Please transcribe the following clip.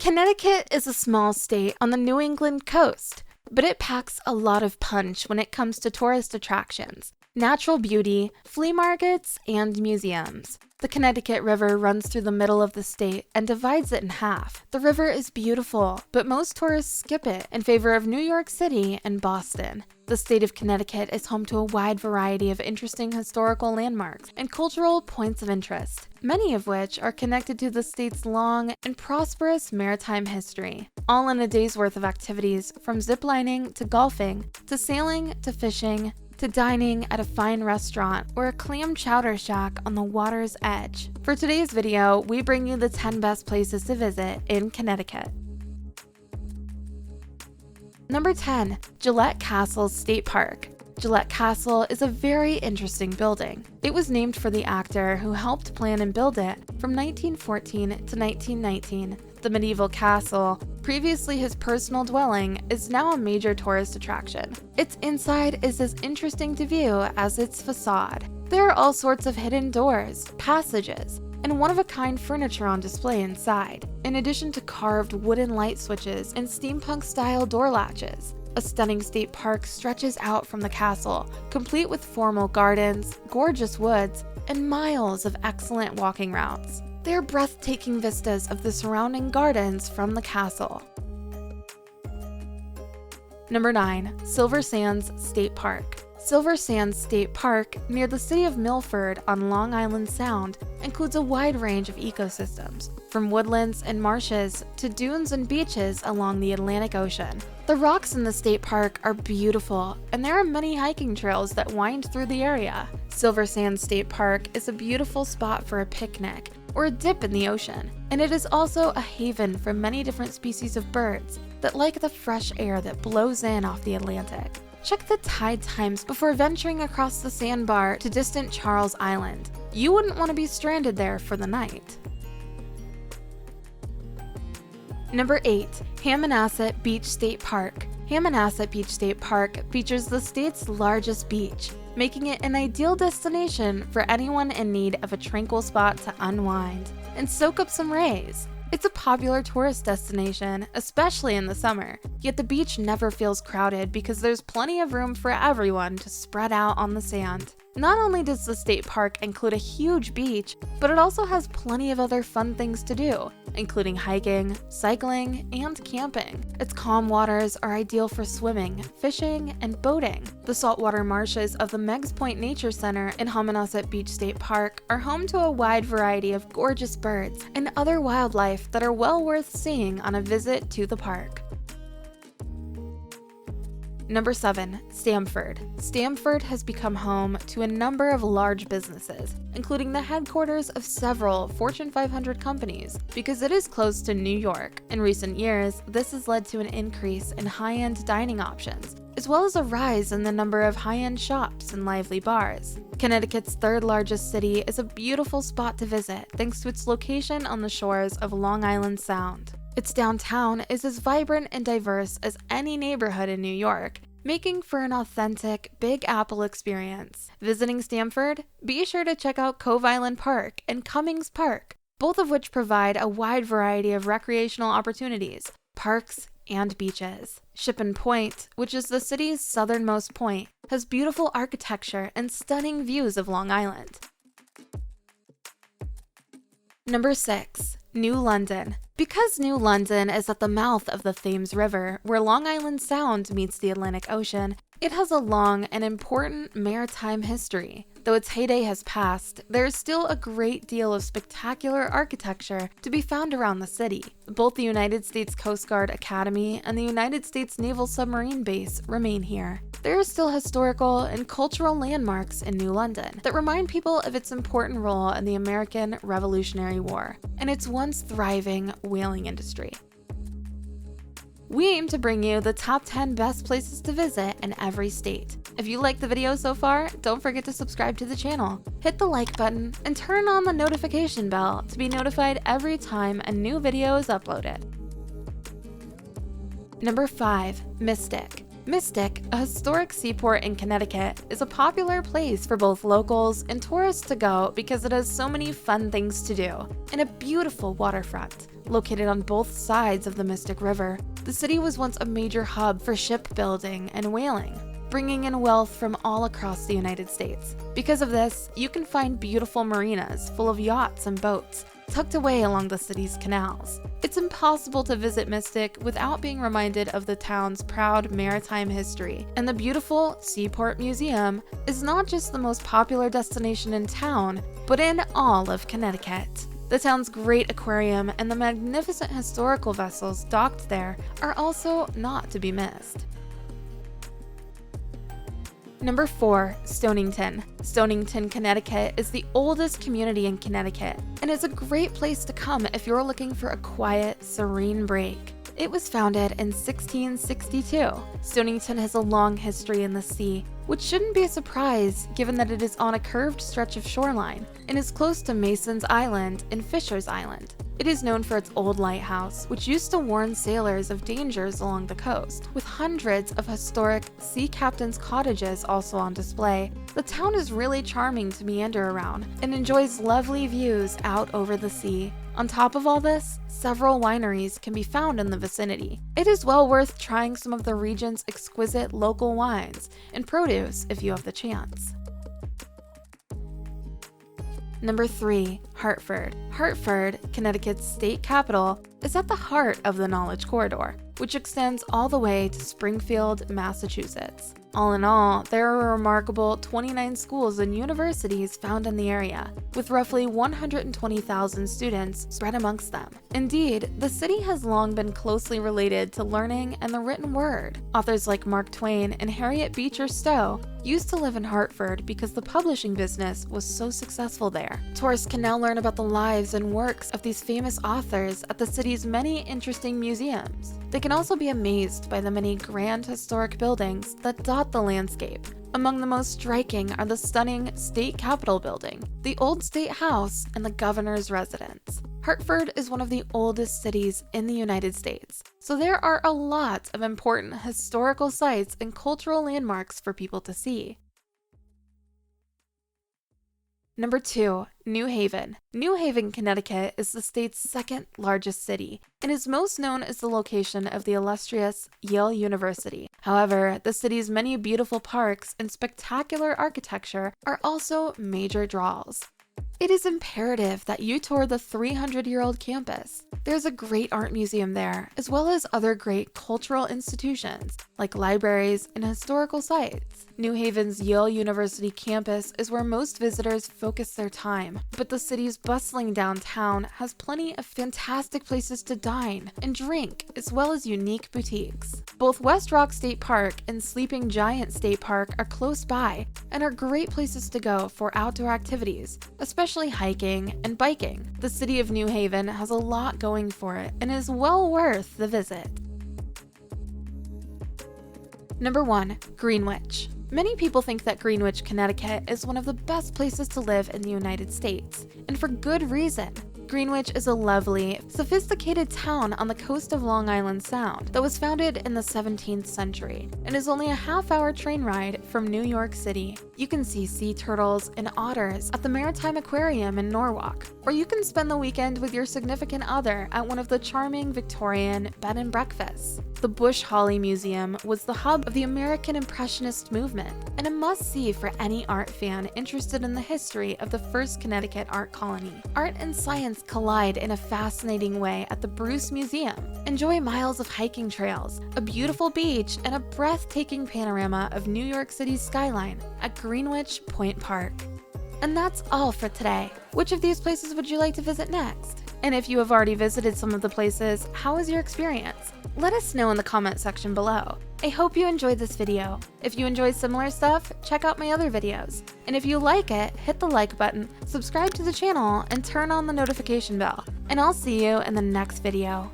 Connecticut is a small state on the New England coast, but it packs a lot of punch when it comes to tourist attractions, natural beauty, flea markets, and museums. The Connecticut River runs through the middle of the state and divides it in half. The river is beautiful, but most tourists skip it in favor of New York City and Boston. The state of Connecticut is home to a wide variety of interesting historical landmarks and cultural points of interest, many of which are connected to the state's long and prosperous maritime history. All in a day's worth of activities, from ziplining to golfing, to sailing to fishing, to dining at a fine restaurant or a clam chowder shack on the water's edge. For today's video, we bring you the 10 best places to visit in Connecticut. Number 10. Gillette Castle State Park. Gillette Castle is a very interesting building. It was named for the actor who helped plan and build it from 1914 to 1919. The medieval castle, previously his personal dwelling, is now a major tourist attraction. Its inside is as interesting to view as its facade. There are all sorts of hidden doors, passages, and one-of-a-kind furniture on display inside, in addition to carved wooden light switches and steampunk-style door latches. A stunning state park stretches out from the castle, complete with formal gardens, gorgeous woods, and miles of excellent walking routes. There are breathtaking vistas of the surrounding gardens from the castle. Number 9. Silver Sands State Park. Silver Sands State Park, near the city of Milford on Long Island Sound, includes a wide range of ecosystems, from woodlands and marshes to dunes and beaches along the Atlantic Ocean. The rocks in the state park are beautiful, and there are many hiking trails that wind through the area. Silver Sands State Park is a beautiful spot for a picnic or a dip in the ocean, and it is also a haven for many different species of birds that like the fresh air that blows in off the Atlantic. Check the tide times before venturing across the sandbar to distant Charles Island. You wouldn't want to be stranded there for the night. Number 8. Hammonasset Beach State Park. Hammonasset Beach State Park features the state's largest beach, making it an ideal destination for anyone in need of a tranquil spot to unwind and soak up some rays. It's a popular tourist destination, especially in the summer, yet the beach never feels crowded because there's plenty of room for everyone to spread out on the sand. Not only does the state park include a huge beach, but it also has plenty of other fun things to do, including hiking, cycling, and camping. Its calm waters are ideal for swimming, fishing, and boating. The saltwater marshes of the Meigs Point Nature Center in Hammonasset Beach State Park are home to a wide variety of gorgeous birds and other wildlife that are well worth seeing on a visit to the park. Number 7. Stamford. Stamford has become home to a number of large businesses, including the headquarters of several Fortune 500 companies, because it is close to New York. In recent years, this has led to an increase in high-end dining options, as well as a rise in the number of high-end shops and lively bars. Connecticut's third largest city is a beautiful spot to visit thanks to its location on the shores of Long Island Sound. Its downtown is as vibrant and diverse as any neighborhood in New York, making for an authentic Big Apple experience. Visiting Stamford? Be sure to check out Cove Island Park and Cummings Park, both of which provide a wide variety of recreational opportunities, parks, and beaches. Shippen Point, which is the city's southernmost point, has beautiful architecture and stunning views of Long Island. Number 6. New London. Because New London is at the mouth of the Thames River, where Long Island Sound meets the Atlantic Ocean, it has a long and important maritime history. Though its heyday has passed, there is still a great deal of spectacular architecture to be found around the city. Both the United States Coast Guard Academy and the United States Naval Submarine Base remain here. There are still historical and cultural landmarks in New London that remind people of its important role in the American Revolutionary War and its once thriving whaling industry. We aim to bring you the top 10 best places to visit in every state. If you liked the video so far, don't forget to subscribe to the channel, hit the like button, and turn on the notification bell to be notified every time a new video is uploaded. Number 5. Mystic. Mystic, a historic seaport in Connecticut, is a popular place for both locals and tourists to go because it has so many fun things to do and a beautiful waterfront. Located on both sides of the Mystic River, the city was once a major hub for shipbuilding and whaling, bringing in wealth from all across the United States. Because of this, you can find beautiful marinas full of yachts and boats, tucked away along the city's canals. It's impossible to visit Mystic without being reminded of the town's proud maritime history, and the beautiful Seaport Museum is not just the most popular destination in town, but in all of Connecticut. The town's great aquarium and the magnificent historical vessels docked there are also not to be missed. Number 4. Stonington. Stonington, Connecticut is the oldest community in Connecticut and is a great place to come if you're looking for a quiet, serene break. It was founded in 1662. Stonington has a long history in the sea, which shouldn't be a surprise given that it is on a curved stretch of shoreline and is close to Mason's Island and Fisher's Island. It is known for its old lighthouse, which used to warn sailors of dangers along the coast. With hundreds of historic sea captains' cottages also on display, the town is really charming to meander around and enjoys lovely views out over the sea. On top of all this, several wineries can be found in the vicinity. It is well worth trying some of the region's exquisite local wines and produce if you have the chance. Number 3. Hartford. Hartford, Connecticut's state capital, is at the heart of the Knowledge Corridor, which extends all the way to Springfield, Massachusetts. All in all, there are a remarkable 29 schools and universities found in the area, with roughly 120,000 students spread amongst them. Indeed, the city has long been closely related to learning and the written word. Authors like Mark Twain and Harriet Beecher Stowe used to live in Hartford because the publishing business was so successful there. Tourists can now learn about the lives and works of these famous authors at the city's many interesting museums. They can also be amazed by the many grand historic buildings that dot the landscape. Among the most striking are the stunning State Capitol building, the Old State House, and the Governor's Residence. Hartford is one of the oldest cities in the United States, so there are a lot of important historical sites and cultural landmarks for people to see. Number 2. New Haven. New Haven, Connecticut is the state's second largest city and is most known as the location of the illustrious Yale University. However, the city's many beautiful parks and spectacular architecture are also major draws. It is imperative that you tour the 300-year-old campus. There's a great art museum there, as well as other great cultural institutions, like libraries and historical sites. New Haven's Yale University campus is where most visitors focus their time, but the city's bustling downtown has plenty of fantastic places to dine and drink, as well as unique boutiques. Both West Rock State Park and Sleeping Giant State Park are close by and are great places to go for outdoor activities, especially hiking and biking. The city of New Haven has a lot going for it and is well worth the visit. Number 1. Greenwich. Many people think that Greenwich, Connecticut is one of the best places to live in the United States, and for good reason. Greenwich is a lovely, sophisticated town on the coast of Long Island Sound that was founded in the 17th century and is only a half-hour train ride from New York City. You can see sea turtles and otters at the Maritime Aquarium in Norwalk, or you can spend the weekend with your significant other at one of the charming Victorian bed and breakfasts. The Bush Hawley Museum was the hub of the American Impressionist movement and a must-see for any art fan interested in the history of the first Connecticut art colony. Art and science collide in a fascinating way at the Bruce Museum. Enjoy miles of hiking trails, a beautiful beach, and a breathtaking panorama of New York City's skyline at Greenwich Point Park. And that's all for today. Which of these places would you like to visit next? And if you have already visited some of the places, how was your experience? Let us know in the comment section below. I hope you enjoyed this video. If you enjoyed similar stuff, check out my other videos. And if you like it, hit the like button, subscribe to the channel, and turn on the notification bell. And I'll see you in the next video.